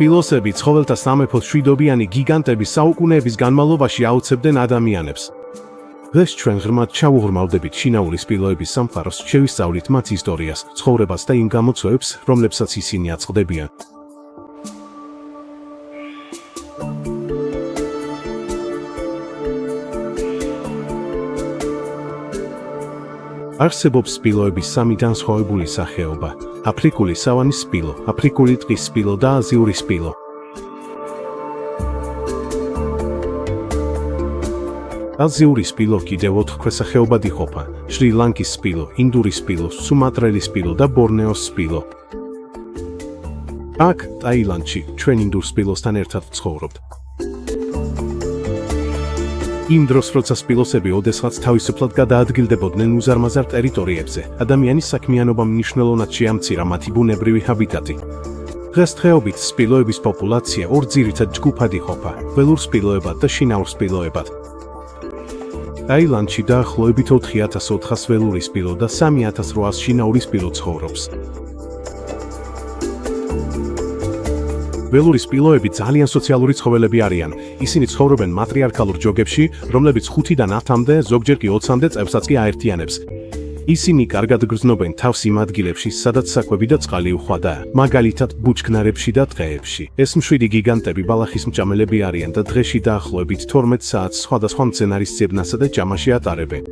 სპილოსები ცხოველთა სამეფოს მშვიდობიანი გიგანტები საუკუნეების განმავლობაში აუცებდნენ ადამიანებს. დღეს ჩვენ ღრმად ჩავუღრმავდებით შინაური სპილოების სამყაროს, შევისწავლით მათ ისტორიას, ცხოვრებას და იმ გამოცვებს, რომლებსაც ისინი აწყდებიან. არსებობს სპილოების სამი განსხვავებული სახეობა: აფრიკული სავანის სპილო, აფრიკული ტყის სპილო და აზიური სპილო. აზიური სპილო კიდევ 4 ქვესახეობად იყოფა: შრი-ლანკის სპილო, ინდური სპილო, სუმატრელი სპილო და ბორნეოს სპილო. აქ, ტაილანდში, ჩვენ ინდურ სპილოსთან ერთად ვცხოვრობთ. იმ დროს, როცა სპილოსები ოდესღაც თავისუფლად გადაადგილდებოდნენ უზარმაზარ ტერიტორიებზე, ადამიანის საქმიანობამ მნიშვნელოვნად შეამცირა მათი ბუნებრივი ჰაბიტატი. დღესდღეობით სპილოების პოპულაცია ორ ძირითად ჯგუფად იყოფა: ველურ სპილოებად და შინაურ სპილოებად. ტაილანდში დაახლოებით 4400 ველური სპილო და 3800 შინაური სპილო ცხოვრობს. ველური სპილოები ძალიან სოციალური ცხოველები არიან. ისინი ცხოვრობენ მატრიარქალურ ჯოგებში, რომლებიც 5-დან 10-მდე, ზოგჯერ კი 20-მდე წევრსაც კი აერთიანებს. ისინი კარგად გრძნობენ თავს იმ ადგილებში, სადაც საკვები და წყალი უხვადაა, მაგალითად ბუჩქნარებში და ტყეებში. ეს მშვიდი გიგანტები ბალახის მჭამელები არიან და დღეში დაახლოებით 12 საათს სხვადასხვა მცენარის ძებნასა და ჭამაში ატარებენ.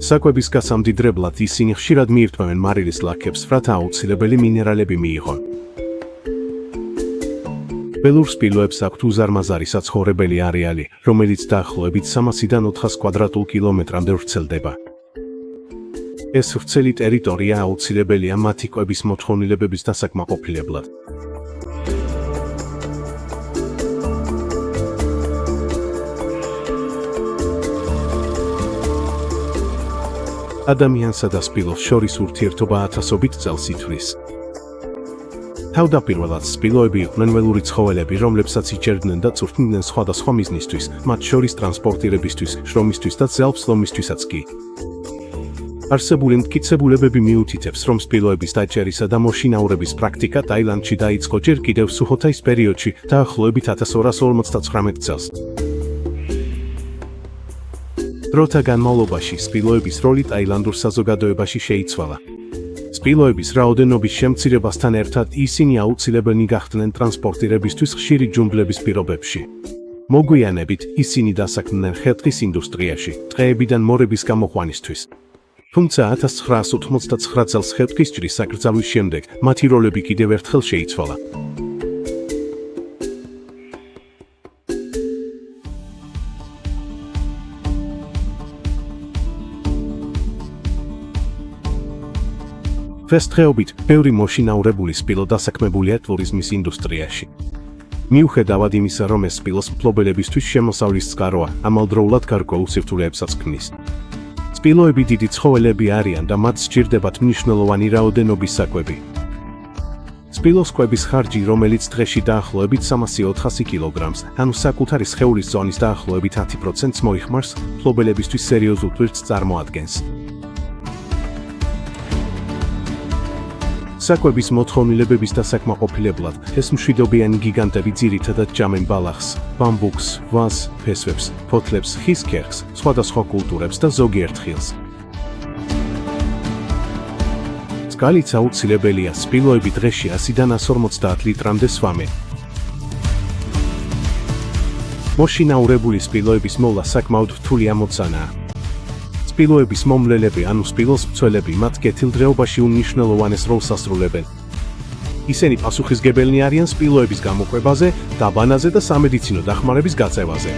საკვების გასამდიდრებლად ისინი ხშირად მიირთმევენ მარილის ლაქებს, რათა აუცილებელი მინერალები მიიღონ. ველურ სპილოებს აქვთ უზარმაზარი საცხოვრებელი არეალი, რომელიც დაახლოებით 300-დან 400 კვადრატულ კილომეტრამდე ვრცელდება. ეს ვრცელი ტერიტორია აუცილებელია მათი კვების მოთხოვნილებების დასაკმაყოფილებლად. ადამიანსა და სპილოს შორის ურთიერთობა ათასობით წელს ითვლის. თავდაპირველად სპილოები იყვნენ ველური ცხოველები, რომლებსაც იჭერდნენ და წვრთნიდნენ სხვადასხვა მიზნისთვის, მათ შორის ტრანსპორტირებისთვის, შრომისთვის და ძელფსლომისთვისაც კი. არსებული მტკიცებულებები მიუთითებს, რომ სპილოების დაჭერისა და მოშინაურების პრაქტიკა ტაილანდში დაიწყო ჯერ კიდევ სუხოთაის პერიოდში, დაახლოებით 1259 წელს. დროთა განმავლობაში სპილოების როლი ტაილანდურ საზოგადოებაში შეიცვალა. სპილოების რაოდენობის შემცირებასთან ერთად ისინი აუცილებელნი გახდნენ ტრანსპორტირებისთვის ხშირი ჯუნგლების პირობებში. მოგვიანებით ისინი დასაქმდნენ ხე-ტყის ინდუსტრიაში, ტყეებიდან მორების გამოყვანისთვის. თუმცა 1989 წელს ხე-ტყის ჭრის საკრძალვის შემდეგ მათი როლები კიდევ ერთხელ შეიცვალა. დღესდღეობით ბევრი მოშინაურებული სპილო დასაქმებულია ტურიზმის ინდუსტრიაში. მიუხედავად იმისა, რომ ეს სპილოს მფლობელებისთვის შემოსავლის წყაროა, ამავდროულად გარკვეულ სირთულეებსაც ქმნის. სპილოები დიდი ცხოველები არიან და მათ სჭირდებათ მნიშვნელოვანი რაოდენობის საკვები. სპილოს კვების ხარჯი, რომელიც დღეში დაახლოებით 300-400 კილოგრამს, ანუ საკუთარი სხეულის ზონის დაახლოებით 10%-ს მოიხმარს, მფლობელებისთვის სერიოზულ ტვირთს წარმოადგენს. საკვების მოთხოვნილებების დასაკმაყოფილებლად ეს მშვიდობიანი გიგანტები ძირითადად ჭამენ ბალახს, ბამბუქს, ვაზს, ფესვებს, ფოთლებს, ხის ქერხს, სხვადასხვა კულტურებს და ზოგიერთ ხილს. წყალიც აუცილებელია, სპილოები დღეში 100-დან 150 litrამდე სვამენ. მოშინაურებული სპილოების მოვლა საკმაოდ რთული ამოცანაა. სპილოების მომლელები, ანუ სპილოს მცველები, მათ კეთილდღეობაში უნიშნელოვანეს როლს ასრულებენ. ისინი პასუხისმგებელნი არიან სპილოების გამოკვებაზე, დაბანაზე და სამედიცინო დახმარების გაწევაზე.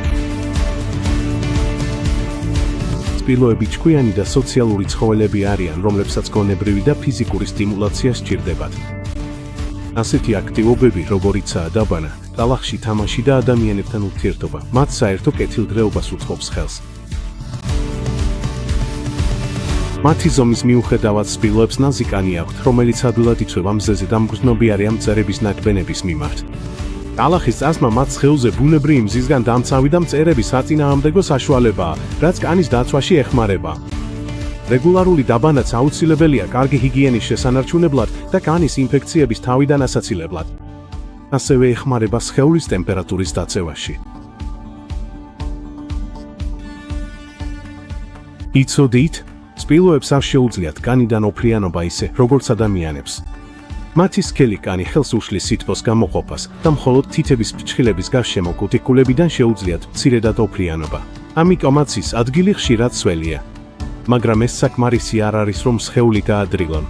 სპილოები ჭკვიანი და სოციალური ცხოველები არიან, რომლებსაც გონებრივი და ფიზიკური სტიმულაცია სჭირდებათ. ასეთი აქტივობები, როგორიცაა დაბანა, ტალახში თამაში და ადამიანებთან ურთიერთობა, მათ საერთო კეთილდღეობას უწყობს ხელს. მათი ზომის მიუხედავად სპილოებს ნაზი კანი აქვთ, რომელიც ადვილად იწვება მზეზე და მგრძნობიარე ამ მწერების ნაკბენების მიმართ. ტალახის წასმა მათ სხეულზე ბუნებრივი მზისგან დამცავი და მწერების საწინააღმდეგო საშუალებაა, რაც კანის დაცვაში ეხმარება. რეგულარული დაბანაც აუცილებელია კარგი ჰიგიენის შესანარჩუნებლად და კანის ინფექციების თავიდან ასაცილებლად. ასევე ეხმარება სხეულის ტემპერატურის დაწევაში. იცოდით, სპილოებს არ შეუძლიათ კანიდან ოფლიანობა ისე, როგორც ადამიანებს. მათი სქელი კანი ხელს უშლის სითბოს გამოყოფას და მხოლოდ თითების ფრჩხილების გარშემო კუტიკულებიდან შეუძლიათ მცირედად ოფლიანობა. ამიტომაც ის ადგილი ხშირად სველია. მაგრამ ეს საკმარისი არ არის, რომ სხეული გაადრილონ.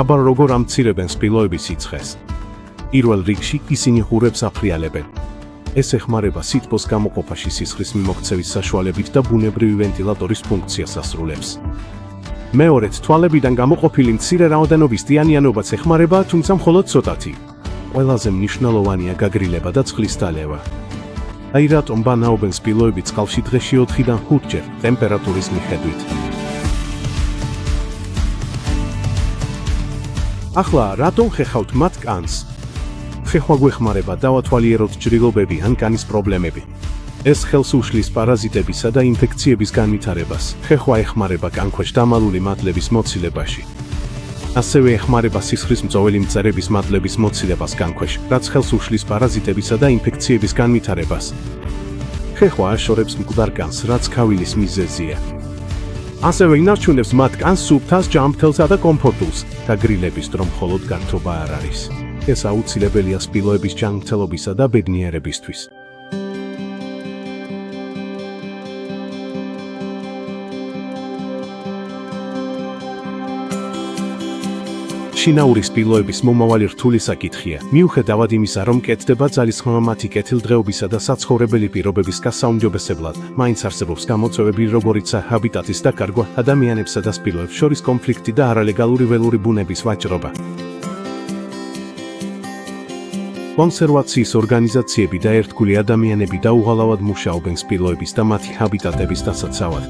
აბა როგორ ამცირებენ სპილოების სიცხეს? პირველ რიგში ისინი ღურებს აფრიალებენ. ეს ეხმარება სითბოს გამოყოფაში სისხლის მიმოქცევის საშუალებით და ბუნებრივი ვენტილატორის ფუნქციას ასრულებს. მეორედ, თვალებიდან გამოყოფილი მცირე რაოდენობის დიანიანობაც ეხმარება, თუმცა მხოლოდ ცოტათი. ყველაზე მნიშვნელოვანია გაგრილება და წყლის დალევა. აი რატომ ბანაობენ სპილოები წყალში დღეში 4-დან 5-ჯერ ტემპერატურის მიხედვით. ახლა რატომ ხეხავთ მათ კანს? ხეხვა გვეხმარება დავათვალიეროთ ჭრილობები ან კანის პრობლემები. ეს ხელს უშლის პარაზიტებისა და ინფექციების განვითარებას. ხეხვა ეხმარება კანქვეშ დამალული მატლების მოცილებაში. ასევე ეხმარება სისხლის მწოველი მწერების მატლების მოცილებას კანქვეშ, რაც ხელს უშლის პარაზიტებისა და ინფექციების განვითარებას. ხეხვა აშორებს მკვდარ კანს, რაც ქავილის მიზეზია. ასევე ინარჩუნებს მათ კანს სუფთას, ჯანმრთელსა და კომფორტულს. გაგრილების დრო მხოლოდ გართობა არ არის. ეს აუცილებელია სპილოების ჯანმრთელობისა და ბედნიერებისთვის. შინაური სპილოების მომავალი რთული საკითხია. მიუხედავად იმისა, რომ კეთდება ძალისხმევა მათი კეთილდღეობისა და საცხოვრებელი პირობების გასაუმჯობესებლად, მაინც არსებობს გამოწვევები, როგორიცაა ჰაბიტატის დაკარგვა, ადამიანებსა და სპილოებს შორის კონფლიქტი და არალეგალური ველური ბუნების ვაჭრობა. კონსერვაციის ორგანიზაციები და ერთგული ადამიანები დაუღალავად მუშაობენ სპილოების და მათი ჰაბიტატების დასაცავად.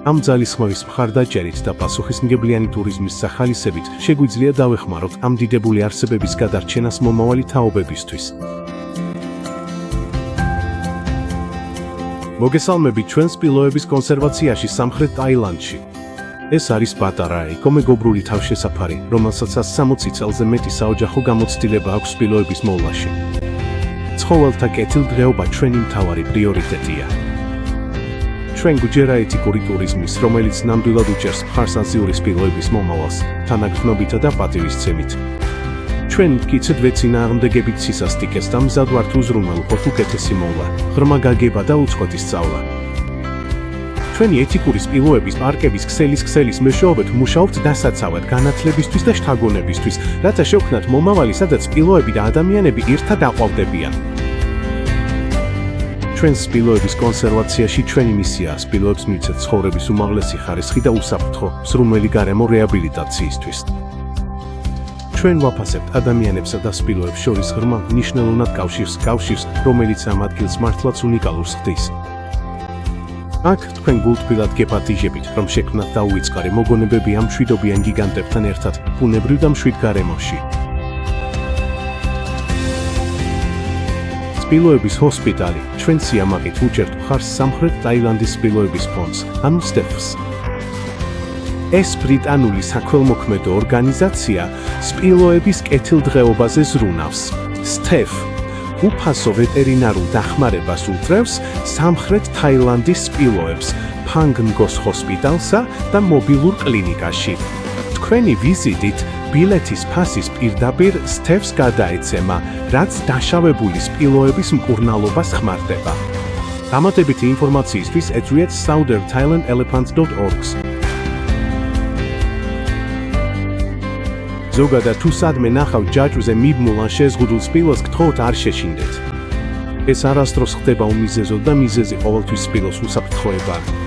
ამ ძალისხმევის მხარდაჭერით და პასუხისმგებლიანი ტურიზმის სახალისებით შეგვიძლია დავეხმაროთ ამ დიდებული არსებების გადარჩენას მომავალი თაობებისთვის. მოგესალმებით ჩვენ სპილოების კონსერვაციაში სამხრეთ ტაილანდში. ეს არის პატარა, ეკომეგობრული თავშესაფარი, რომელსაც 160 წელზე მეტი საოჯახო გამოცდილება აქვს სპილოების მოვლაში. ცხოველთა კეთილდღეობა ჩვენი მთავარი პრიორიტეტია. ჩვენ გვჯერა ეთიკური ტურიზმის, რომელიც ნამდვილად უჭერს მხარს აზიური სპილოების მომავალს, თანაგრძნობითა და პატივისცემით. ჩვენ მტკიცედ ვეწინააღმდეგებით სისასტიკეს და მზად ვართ უზრუნველყოთ უკეთესი მოვლა, ღრმა გაგება და უწყვეტი სწავლა. ჩვენი ეთიკური სპილოების პარკების ქსელის მეშვეობით მუშაობთ დასაცავად, განათლებისთვის და შთაგონებისთვის, რათა შევქმნათ მომავალი, სადაც სპილოები და ადამიანები ერთად აყვავდებიან. ჩვენ სპილოების კონსერვაციაში ჩვენი მისიაა სპილოებს მივცეთ ცხოვრების უმაღლესი ხარისხი და უსაფრთხო, სრუნველი გარემო რეაბილიტაციისთვის. ჩვენ ვაფასებთ ადამიანებსა და სპილოებს შორის ღრმა, მნიშვნელოვნად კავშირს, რომელიც ამ ადგილს მართლაც უნიკალურს ხდის. აქ თქვენ გულთბილად გეპატიჟებით, რომ შექმნათ დაუვიწყარი მოგონებები ამ მშვიდობიან გიგანტებთან ერთად, ბუნებრივ და მშვიდ გარემოში. სპილოების ჰოსპიტალი, ჩვენ სიამაყით უჭერთ მხარს სამხრეთ ტაილანდის სპილოების ფონდს, ანუ STEFS. ეს ბრიტანული საქველმოქმედო ორგანიზაცია სპილოების კეთილდღეობაზე ზრუნავს. STEF უფასო ვეტერინარულ დახმარებას უდრევს სამხრეთ ტაილანდის სპილოებს, ფანგნგოს ჰოსპიტალსა და მობილურ კლინიკაში. თქვენი ვიზიტით ბილეთის ფასის პირდაპირ STEFS გადაეცემა, რაც დაშავებული სპილოების მკურნალობას ხმარდება. დამატებითი ინფორმაციისთვის ეწვიეთ southernthailandelephants.org-ს. ზოგადად თუ სადმე ნახავთ ჯაჭვზე მიბმულ ან შეზღუდულ სპილოს, გთხოვთ არ შეშინდეთ. ეს არასდროს ხდება უმიზეზოდ და მიზეზი ყოველთვის სპილოს უსაფრთხოებაა.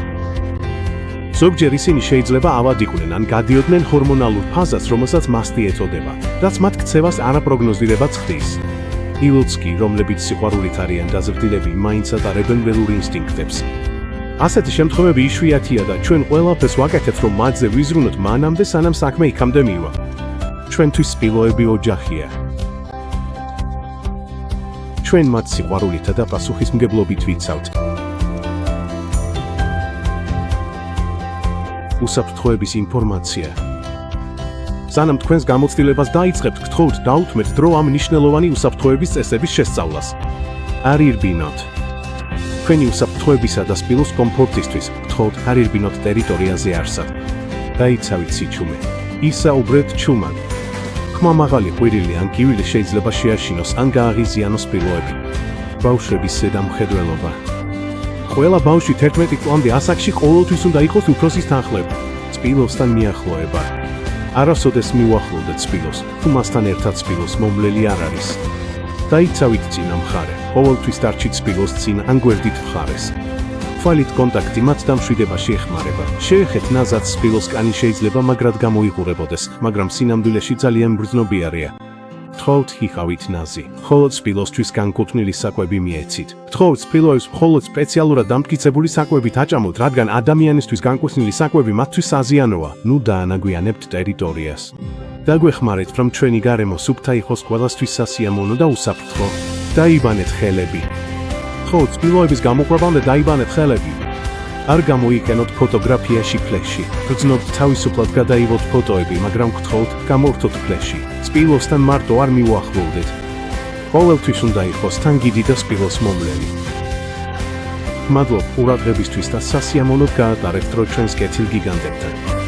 ზოგჯერ ისინი შეიძლება ავადიყვნენ ან გადიოდნენ ჰორმონალურ ფაზას, რომელსაც მასტი ეწოდება, რაც მათ ქცევას არაპროგნოზირებად ხდის. ილოც კი, რომლებიც სიყვარულით არიან დაზრდილები, მაინც ატარებენ ველურ ინსტინქტებს. ასეთი შემთხვევები იშვიათია და ჩვენ ყველაფერს ვაკეთებთ, რომ მათზე ვიზრუნოთ მანამდე, სანამ საქმე იქამდე მივა. ჩვენთვის სპილოები ოჯახია. ჩვენ მათ სიყვარულითა და პასუხისმგებლობით ვიცავთ. უსაფრთხოების ინფორმაცია სანამ თქვენს გამოცდილებას დაიწყებთ, გთხოვთ დაუთმეთ დრო ამ მნიშვნელოვანი უსაფრთხოების წესების შესწავლას. არ ირბინოთ. თქვენი უსაფრთხოებისა და სპილოს კომფორტისთვის გთხოვთ არ ირბინოთ ტერიტორიაზე არსად. დაიცავით სიჩუმე. ისაუბრეთ ჩუმად. ხმა მაღალი ყვირილი ან კივილი შეიძლება შეაშინოს ან გააღიზიანოს სპილოები. ბავშვების ზედამხედველობა. ყველა ბავშვი 11 წლამდე ასაკში ყოველთვის უნდა იყოს უფროსის თანხლებ. სპილოსთან მიახლოება. არასოდეს მიუახლოვდეთ სპილოს, თუ მასთან ერთად სპილოს მომვლელი არ არის. დაიცავით წინა მხარე, ყოველთვის დარჩით სპილოს წინ ან გვერდით მხარეს. თვალით კონტაქტი მათ დამშვიდებაში ეხმარება. შეეხეთ ნაზად სპილოს კანი შეიძლება მაგრად გამოიყურებოდეს, მაგრამ სინამდვილეში ძალიან მგრძნობიარეა. გთხოვთ ჰიხავით ნაზი, მხოლოდ სპილოსთვის განკუთვნილი საკვები მიეცით. გთხოვთ სპილოებს მხოლოდ სპეციალურად დამტკიცებული საკვებით აჭამოთ, რადგან ადამიანისთვის განკუთვნილი საკვები მათთვის საზიანოა. ნუ დაანაგვიანებთ ტერიტორიას. დაგვეხმარეთ, რომ ჩვენი გარემო სუფთა იყოს ყველასთვის სასიამოვნო და უსაფრთხო. დაიბანეთ ხელები. გთხოვთ სპილოების გამოყვებამდე დაიბანეთ ხელები. არ გამოიყენოთ ფოტოგრაფიაში ფლეში. გრძნობთ თავისუფლად გადაიღოთ ფოტოები, მაგრამ გთხოვთ გამორთოთ ფლეში. სპილოსთან მარტო არ მიუახლოვდეთ. ყოველთვის უნდა იყოს თან გიდი და სპილოს მომვლელი. მადლობ ყურადღებისთვის და სასიამოვნოდ გაატარეთ დრო ჩვენს კეთილ გიგანტებთან.